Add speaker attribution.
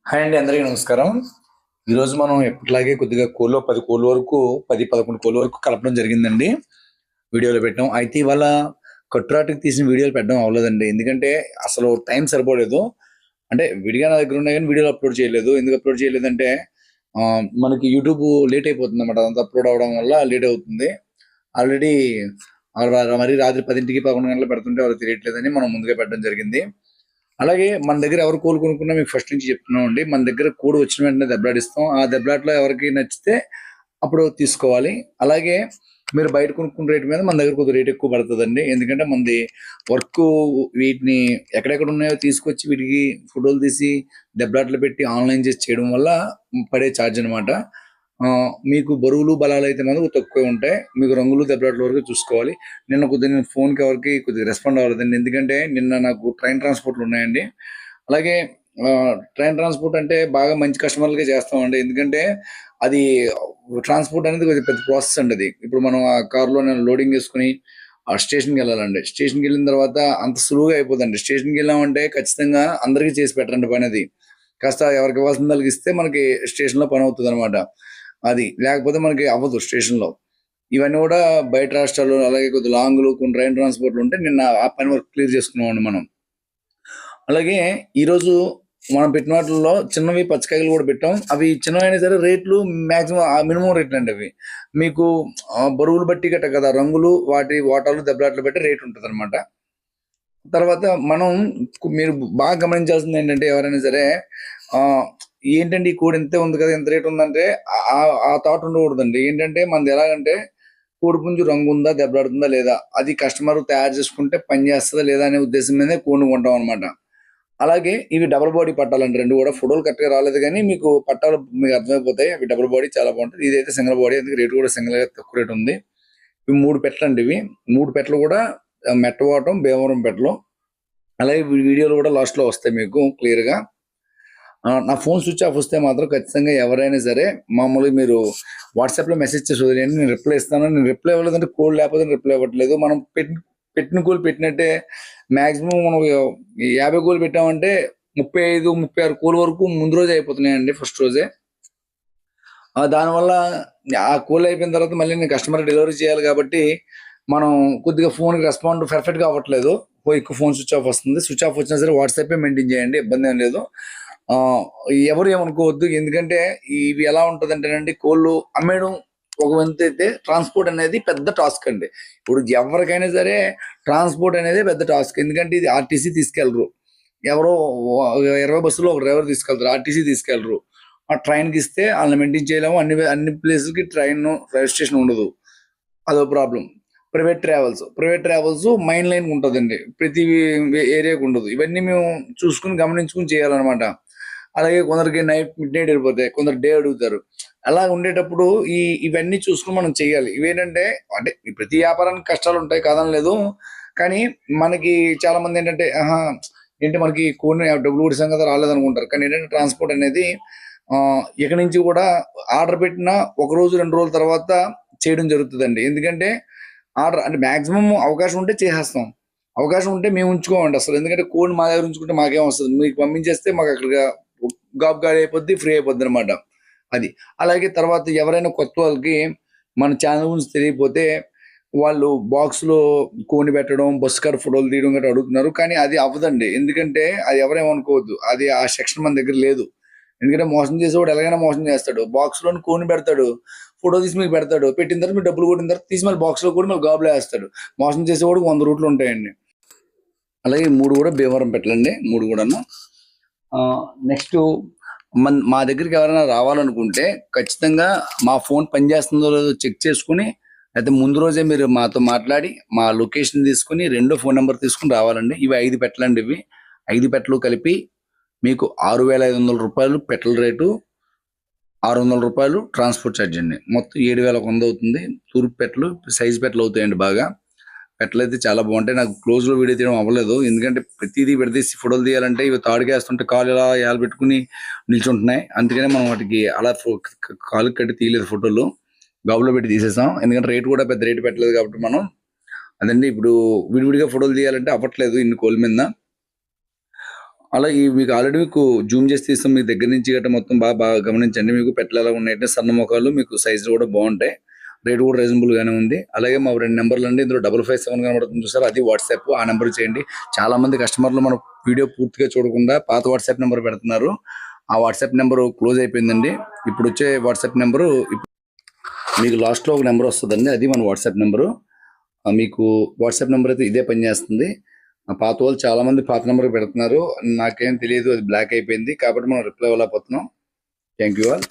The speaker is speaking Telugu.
Speaker 1: హాయ్ అండి, అందరికీ నమస్కారం. ఈరోజు మనం ఎప్పటిలాగే కొద్దిగా కోళ్ళు 10 కోళ్ళ వరకు 10-11 కోళ్ళ వరకు కలపడం జరిగిందండి. వీడియోలో పెట్టాం. అయితే ఇవాళ కట్టురాటుకి తీసిన వీడియోలు పెట్టడం అవ్వలేదండి. ఎందుకంటే అసలు టైం సరిపోలేదు. అంటే విడిగా నా దగ్గర ఉన్నాయి కానీ వీడియోలు అప్లోడ్ చేయలేదు. ఎందుకు అప్లోడ్ చేయలేదంటే మనకి యూట్యూబ్ లేట్ అయిపోతుంది అన్నమాట. అదంతా అప్లోడ్ అవ్వడం వల్ల లేట్ అవుతుంది. ఆల్రెడీ మరి రాత్రి 10కి 11 గంటలు పెడుతుంటే ఎవరికి తెలియట్లేదని మనం ముందుగా పెట్టడం జరిగింది. అలాగే మన దగ్గర ఎవరు కోళ్ళు కొనుక్కున్నా మీకు ఫస్ట్ నుంచి చెప్తున్నాం అండి. మన దగ్గర కోడి వచ్చిన వెంటనే దెబ్బలాడిస్తాం. ఆ దెబ్బలాట్లో ఎవరికి నచ్చితే అప్పుడు తీసుకోవాలి. అలాగే మీరు బయట కొనుక్కున్న రేటు మీద మన దగ్గర కొద్దిగా రేట్ ఎక్కువ పడుతుందండి. ఎందుకంటే మనది వర్క్, వీటిని ఎక్కడెక్కడ ఉన్నాయో తీసుకొచ్చి వీటికి ఫోటోలు తీసి దెబ్బలాట్లు పెట్టి ఆన్లైన్ చేసి చేయడం వల్ల పడే ఛార్జ్ అనమాట. మీకు బరువులు బలాలు అయితే మాత్రం తక్కువే ఉంటాయి. మీకు రంగులు దెబ్బలాట్ల వరకు చూసుకోవాలి. నిన్న కొద్దిగా నేను ఫోన్కి ఎవరికి కొద్దిగా రెస్పాండ్ అవ్వలేదండి. ఎందుకంటే నిన్న నాకు ట్రైన్ ట్రాన్స్పోర్ట్లు ఉన్నాయండి. అలాగే ట్రైన్ ట్రాన్స్పోర్ట్ అంటే బాగా మంచి కస్టమర్లకే చేస్తామండి. ఎందుకంటే అది ట్రాన్స్పోర్ట్ అనేది కొద్దిగా పెద్ద ప్రాసెస్ అండి. అది ఇప్పుడు మనం ఆ కార్లో లోడింగ్ చేసుకుని ఆ స్టేషన్కి వెళ్ళాలండి. స్టేషన్కి వెళ్ళిన తర్వాత అంత సులువుగా అయిపోదండి. స్టేషన్కి వెళ్ళామంటే ఖచ్చితంగా అందరికీ చేసి పెట్టండి పని. అది కాస్త ఎవరికి ఇవ్వాల్సిన వాళ్ళకి ఇస్తే మనకి స్టేషన్లో పని అవుతుంది అనమాట. అది లేకపోతే మనకి అవ్వదు స్టేషన్లో. ఇవన్నీ కూడా బయట రాష్ట్రాలు, అలాగే కొద్ది లాంగ్లు కొన్ని ట్రైన్ ట్రాన్స్పోర్ట్లు ఉంటే నిన్న ఆ పని వర్క్ క్లియర్ చేసుకున్నామండి మనం. అలాగే ఈరోజు మనం పెట్టిన వాటిల్లో చిన్నవి పచ్చకాయలు కూడా పెట్టాం. అవి చిన్నవైనా సరే రేట్లు మ్యాక్సిమం మినిమం రేట్లు అండి. అవి మీకు బరువులు బట్టి గట్ట కదా, రంగులు వాటి వాటాలు దెబ్బలాట్లు బట్టి రేట్ ఉంటుంది అనమాట. తర్వాత మనం మీరు బాగా గమనించాల్సింది ఏంటంటే ఎవరైనా సరే ఏంటంటే ఈ కోడి ఇంతే ఉంది కదా, ఇంత రేట్ ఉందంటే ఆ థాట్ ఉండకూడదండి. ఏంటంటే మనది ఎలాగంటే కోడి పుంజు రంగు ఉందా, దెబ్బలాడుతుందా లేదా, అది కస్టమర్ తయారు చేసుకుంటే పని చేస్తుందా లేదా అనే ఉద్దేశం మీదే కోడిని కొంటాం అనమాట. అలాగే ఇవి డబుల్ బాడీ పట్టాలండి. రెండు కూడా ఫోటోలు కరెక్ట్గా రాలేదు కానీ మీకు పట్టాలు మీకు అర్థమైపోతాయి. అవి డబుల్ బాడీ చాలా బాగుంటుంది. ఇదైతే సింగిల్ బాడీ, అందుకే రేటు కూడా సింగిల్గా తక్కువ రేటు ఉంది. ఇవి 3 పెట్టలు అండి. ఇవి 3 పెట్టలు కూడా మెట్టవాటం భీమవరం పెట్టలు. అలాగే వీడియోలు కూడా లాస్ట్లో వస్తాయి మీకు క్లియర్గా. నా ఫోన్ స్విచ్ ఆఫ్ వస్తే మాత్రం ఖచ్చితంగా ఎవరైనా సరే మామూలుగా మీరు వాట్సాప్లో మెసేజ్ చేసి వదిలేయండి, నేను రిప్లై ఇస్తాను. నేను రిప్లై ఇవ్వలేదంటే కోడ్ లేకపోతే రిప్లై ఇవ్వట్లేదు. మనం పెట్టిన కోళ్ళు పెట్టినట్టే మ్యాక్సిమం మనం 50 కోళ్ళు పెట్టామంటే 35-36 కోళ్ళ వరకు ముందు రోజే అయిపోతున్నాయండి, ఫస్ట్ రోజే. దానివల్ల ఆ కోళ్ళు అయిపోయిన తర్వాత మళ్ళీ నేను కస్టమర్ డెలివరీ చేయాలి కాబట్టి మనం కొద్దిగా ఫోన్కి రెస్పాండ్ పర్ఫెక్ట్గా అవ్వట్లేదు. ఎక్కువ ఫోన్ స్విచ్ ఆఫ్ వస్తుంది. స్విచ్ ఆఫ్ వచ్చినా సరే వాట్సాపే మెయింటైన్ చేయండి, ఇబ్బంది ఏం లేదు. ఎవరు ఏమనుకోవద్దు. ఎందుకంటే ఇవి ఎలా ఉంటుందంటేనండి, కోళ్ళు అమ్మేయడం ఒక వంతు అయితే ట్రాన్స్పోర్ట్ అనేది పెద్ద టాస్క్ అండి. ఇప్పుడు ఎవరికైనా సరే ట్రాన్స్పోర్ట్ అనేది పెద్ద టాస్క్. ఎందుకంటే ఇది ఆర్టీసీ తీసుకెళ్ళరు, ఎవరో 20 బస్సులో ఒక డ్రైవర్ తీసుకెళ్తారు, ఆర్టీసీ తీసుకెళ్ళరు. ఆ ట్రైన్కి ఇస్తే వాళ్ళని మెయింటైన్ చేయలేము. అన్ని ప్లేసులకి రైల్వే స్టేషన్ ఉండదు, అదో problem. Private travels main line ఉంటుందండి, ప్రతి ఏరియాకి ఉండదు. ఇవన్నీ మేము చూసుకుని గమనించుకుని చేయాలన్నమాట. అలాగే కొందరికి మిడ్ నైట్ వెళ్ళిపోతాయి, కొందరు డే అడుగుతారు. అలా ఉండేటప్పుడు ఇవన్నీ చూసుకుని మనం చేయాలి. ఇవేంటంటే అంటే ప్రతి వ్యాపారానికి కష్టాలు ఉంటాయి, కాదనలేదు. కానీ మనకి చాలా మంది ఏంటంటే ఏంటి మనకి కొన్ని డబ్బులు కూడా సంగతి రాలేదనుకుంటారు. కానీ ఏంటంటే ట్రాన్స్పోర్ట్ అనేది ఇక్కడి నుంచి కూడా ఆర్డర్ పెట్టిన 1 రోజు 2 రోజుల తర్వాత చేయడం జరుగుతుందండి. ఎందుకంటే ఆర్డర్ అంటే మాక్సిమం అవకాశం ఉంటే చేసేస్తాం, అవకాశం ఉంటే మేము ఉంచుకోమండి అసలు. ఎందుకంటే కోడ్ని మా దగ్గర ఉంచుకుంటే మాకేం వస్తుంది, మీకు పంపించేస్తే మాకు అక్కడికి గాడి అయిపోద్ది, ఫ్రీ అయిపోద్ది అనమాట. అది. అలాగే తర్వాత ఎవరైనా కొత్త వాళ్ళకి మన ఛానల్ గురించి తెలియకపోతే వాళ్ళు బాక్స్లో కోని పెట్టడం, బస్ కార్ ఫోటోలు తీయడం గట్రా అడుగుతున్నారు. కానీ అది అవ్వదండి. ఎందుకంటే అది ఎవరేమనుకోవద్దు, అది ఆ సెక్షన్ మన దగ్గర లేదు. ఎందుకంటే మోసం చేసేవాడు ఎలాగైనా మోసం చేస్తాడు. బాక్స్లోని కోని పెడతాడు, ఫోటో తీసి మీకు పెడతాడు, పెట్టిన తర్వాత మీరు డబ్బులు కొట్టిన తర్వాత తీసి మళ్ళీ బాక్స్లో కూడా మళ్ళీ గాబులో వేస్తాడు. మోసం చేసేవాడు 100 రూట్లు ఉంటాయండి. అలాగే 3 కూడా భీమవరం పెట్టలండి, 3 కూడాను. నెక్స్ట్ మా దగ్గరికి ఎవరైనా రావాలనుకుంటే ఖచ్చితంగా మా ఫోన్ పనిచేస్తుందో లేదో చెక్ చేసుకుని, అయితే ముందు రోజే మీరు మాతో మాట్లాడి మా లొకేషన్ తీసుకుని 2వ ఫోన్ నెంబర్ తీసుకుని రావాలండి. ఇవి 5 పెట్టలండి. ఇవి 5 పెట్టలు కలిపి మీకు 6,500 రూపాయలు పెట్టల రేటు, 600 రూపాయలు ట్రాన్స్పోర్ట్ ఛార్జ్ అండి. మొత్తం 7,100 అవుతుంది. తూర్పు పెట్టలు, సైజ్ పెట్టలు అవుతాయండి. బాగా పెట్టలు అయితే చాలా బాగుంటాయి. నాకు క్లోజ్లో వీడియో తీయడం అవ్వలేదు, ఎందుకంటే ప్రతిదీ విడదీసి ఫోటోలు తీయాలంటే ఇవి తాడుకేస్తుంటే కాలు ఇలా ఏలు పెట్టుకుని నిల్చుంటున్నాయి. అందుకనే మనం వాటికి అలా కాలు కట్టి తీయలేదు, ఫోటోలు గాబులో పెట్టి తీసేసాం. ఎందుకంటే రేటు కూడా పెద్ద రేటు పెట్టలేదు కాబట్టి మనం. అదండి, ఇప్పుడు విడివిడిగా ఫోటోలు తీయాలంటే అవ్వట్లేదు ఇన్ని కోళ్ళ మీద. అలా మీకు ఆల్రెడీ మీకు జూమ్ చేసి తీస్తాం, మీ దగ్గర నుంచి గట్రా మొత్తం బాగా గమనించండి. మీకు పెట్టలు ఎలా ఉన్నాయంటే సన్న మొఖాలు, మీకు సైజులు కూడా బాగుంటాయి, రేట్ కూడా రీజనబుల్ గానే ఉంది. అలాగే మా 2 నెంబర్లు అండి, ఇందులో 557 కనబడుతుంది చూసారు, అది వాట్సాప్, ఆ నెంబర్ చేయండి. చాలా మంది కస్టమర్లు మన వీడియో పూర్తిగా చూడకుండా పాత వాట్సాప్ నెంబర్ పెడుతున్నారు. ఆ వాట్సాప్ నెంబర్ క్లోజ్ అయిపోయిందండి. ఇప్పుడు వచ్చే వాట్సాప్ నెంబరు మీకు లాస్ట్లో ఒక నెంబర్ వస్తుందండి, అది మన వాట్సాప్ నెంబరు. మీకు వాట్సాప్ నెంబర్ అయితే ఇదే పనిచేస్తుంది. పాత వాళ్ళు చాలా మంది పాత నెంబర్ పెడుతున్నారు, నాకేం తెలియదు, అది బ్లాక్ అయిపోయింది కాబట్టి మనం రిప్లై ఇవ్వలేకపోతున్నాం. Thank you all.